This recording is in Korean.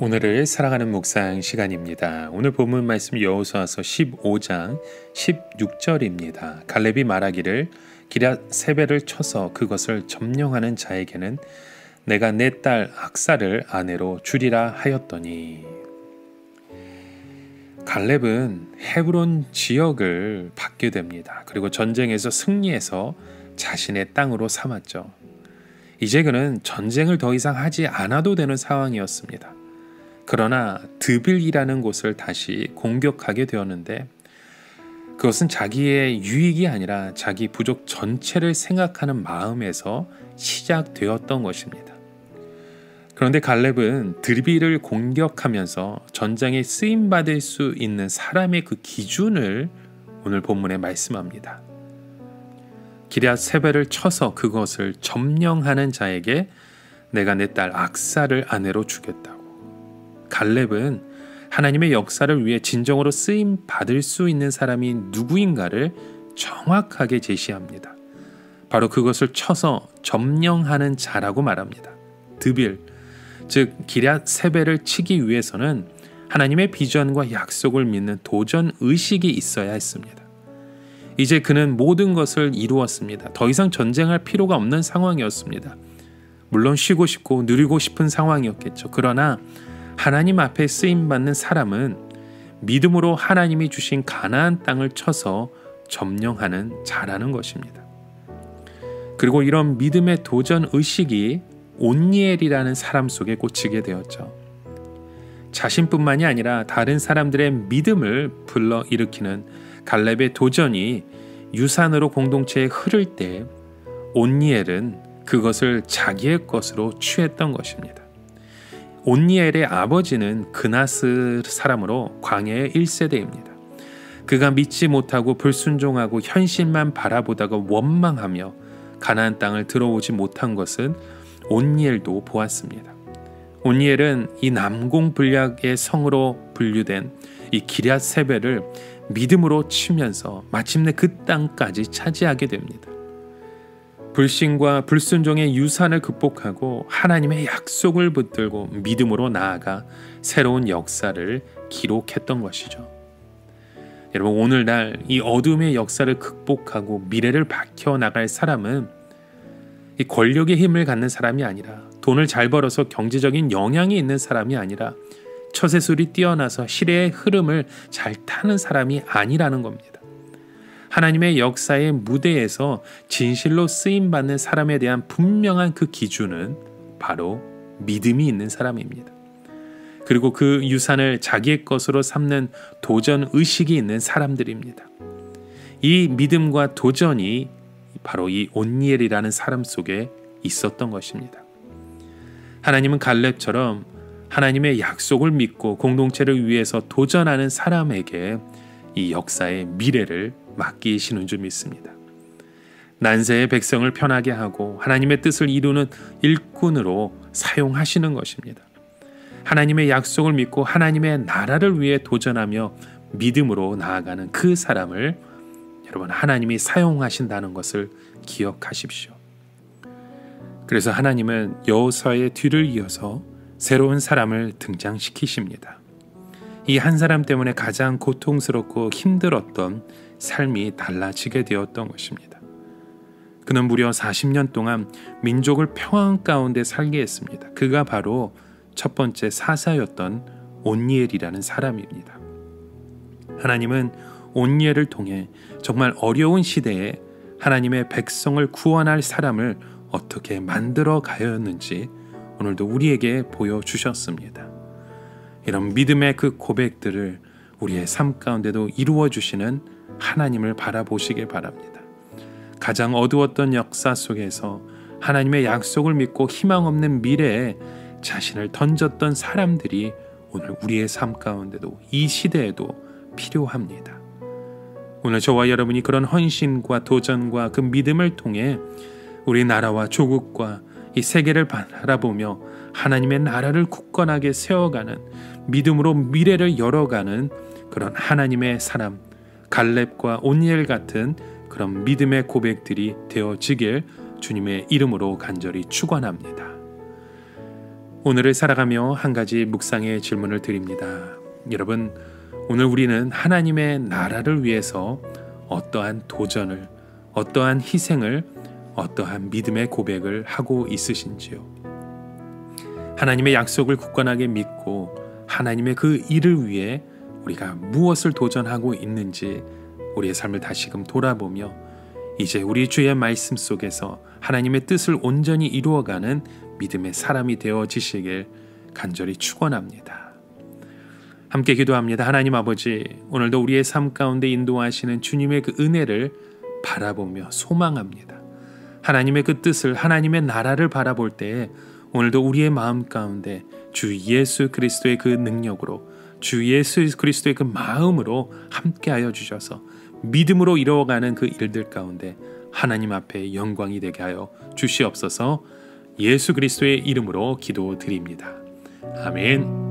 오늘을 사랑하는 묵상 시간입니다. 오늘 본문 말씀 여호수아서 15장 16절입니다. 갈렙이 말하기를 기럇세벨을 쳐서 그것을 점령하는 자에게는 내가 내 딸 악사를 아내로 주리라 하였더니, 갈렙은 헤브론 지역을 받게 됩니다. 그리고 전쟁에서 승리해서 자신의 땅으로 삼았죠. 이제 그는 전쟁을 더 이상 하지 않아도 되는 상황이었습니다. 그러나 드빌이라는 곳을 다시 공격하게 되었는데, 그것은 자기의 유익이 아니라 자기 부족 전체를 생각하는 마음에서 시작되었던 것입니다. 그런데 갈렙은 드빌을 공격하면서 전장에 쓰임받을 수 있는 사람의 그 기준을 오늘 본문에 말씀합니다. 기럇세벨을 쳐서 그것을 점령하는 자에게 내가 내 딸 악사를 아내로 주겠다고. 갈렙은 하나님의 역사를 위해 진정으로 쓰임 받을 수 있는 사람이 누구인가를 정확하게 제시합니다. 바로 그것을 쳐서 점령하는 자라고 말합니다. 드빌, 즉 기럇세벨을 치기 위해서는 하나님의 비전과 약속을 믿는 도전 의식이 있어야 했습니다. 이제 그는 모든 것을 이루었습니다. 더 이상 전쟁할 필요가 없는 상황이었습니다. 물론 쉬고 싶고 누리고 싶은 상황이었겠죠. 그러나 하나님 앞에 쓰임받는 사람은 믿음으로 하나님이 주신 가나안 땅을 쳐서 점령하는 자라는 것입니다. 그리고 이런 믿음의 도전 의식이 온니엘이라는 사람 속에 꽂히게 되었죠. 자신뿐만이 아니라 다른 사람들의 믿음을 불러일으키는 갈렙의 도전이 유산으로 공동체에 흐를 때 온니엘은 그것을 자기의 것으로 취했던 것입니다. 온니엘의 아버지는 그나스 사람으로 광야의 1세대입니다. 그가 믿지 못하고 불순종하고 현실만 바라보다가 원망하며 가나안 땅을 들어오지 못한 것은 온니엘도 보았습니다. 온니엘은 이 남공불락의 성으로 분류된 이 기럇세벨을 믿음으로 치면서 마침내 그 땅까지 차지하게 됩니다. 불신과 불순종의 유산을 극복하고 하나님의 약속을 붙들고 믿음으로 나아가 새로운 역사를 기록했던 것이죠. 여러분, 오늘날 이 어둠의 역사를 극복하고 미래를 밝혀나갈 사람은 이 권력의 힘을 갖는 사람이 아니라, 돈을 잘 벌어서 경제적인 영향이 있는 사람이 아니라, 처세술이 뛰어나서 시대의 흐름을 잘 타는 사람이 아니라는 겁니다. 하나님의 역사의 무대에서 진실로 쓰임받는 사람에 대한 분명한 그 기준은 바로 믿음이 있는 사람입니다. 그리고 그 유산을 자기의 것으로 삼는 도전 의식이 있는 사람들입니다. 이 믿음과 도전이 바로 이 온니엘이라는 사람 속에 있었던 것입니다. 하나님은 갈렙처럼 하나님의 약속을 믿고 공동체를 위해서 도전하는 사람에게 이 역사의 미래를 맡기시는 줄 믿습니다. 난세의 백성을 편하게 하고 하나님의 뜻을 이루는 일꾼으로 사용하시는 것입니다. 하나님의 약속을 믿고 하나님의 나라를 위해 도전하며 믿음으로 나아가는 그 사람을 여러분, 하나님이 사용하신다는 것을 기억하십시오. 그래서 하나님은 여호수아의 뒤를 이어서 새로운 사람을 등장시키십니다. 이 한 사람 때문에 가장 고통스럽고 힘들었던 삶이 달라지게 되었던 것입니다. 그는 무려 40년 동안 민족을 평안 가운데 살게 했습니다. 그가 바로 첫 번째 사사였던 온니엘이라는 사람입니다. 하나님은 온니엘을 통해 정말 어려운 시대에 하나님의 백성을 구원할 사람을 어떻게 만들어 가였는지 오늘도 우리에게 보여주셨습니다. 이런 믿음의 그 고백들을 우리의 삶 가운데도 이루어 주시는 하나님을 바라보시길 바랍니다. 가장 어두웠던 역사 속에서 하나님의 약속을 믿고 희망 없는 미래에 자신을 던졌던 사람들이 오늘 우리의 삶 가운데도 이 시대에도 필요합니다. 오늘 저와 여러분이 그런 헌신과 도전과 그 믿음을 통해 우리 나라와 조국과 이 세계를 바라보며 하나님의 나라를 굳건하게 세워가는, 믿음으로 미래를 열어가는 그런 하나님의 사람, 갈렙과 온니엘 같은 그런 믿음의 고백들이 되어지길 주님의 이름으로 간절히 축원합니다. 오늘을 살아가며 한 가지 묵상의 질문을 드립니다. 여러분, 오늘 우리는 하나님의 나라를 위해서 어떠한 도전을, 어떠한 희생을, 어떠한 믿음의 고백을 하고 있으신지요? 하나님의 약속을 굳건하게 믿고 하나님의 그 일을 위해 우리가 무엇을 도전하고 있는지 우리의 삶을 다시금 돌아보며 이제 우리 주의 말씀 속에서 하나님의 뜻을 온전히 이루어가는 믿음의 사람이 되어지시길 간절히 축원합니다. 함께 기도합니다. 하나님 아버지, 오늘도 우리의 삶 가운데 인도하시는 주님의 그 은혜를 바라보며 소망합니다. 하나님의 그 뜻을, 하나님의 나라를 바라볼 때에 오늘도 우리의 마음 가운데 주 예수 그리스도의 그 능력으로, 주 예수 그리스도의 그 마음으로 함께하여 주셔서 믿음으로 이루어가는 그 일들 가운데 하나님 앞에 영광이 되게 하여 주시옵소서. 예수 그리스도의 이름으로 기도드립니다. 아멘.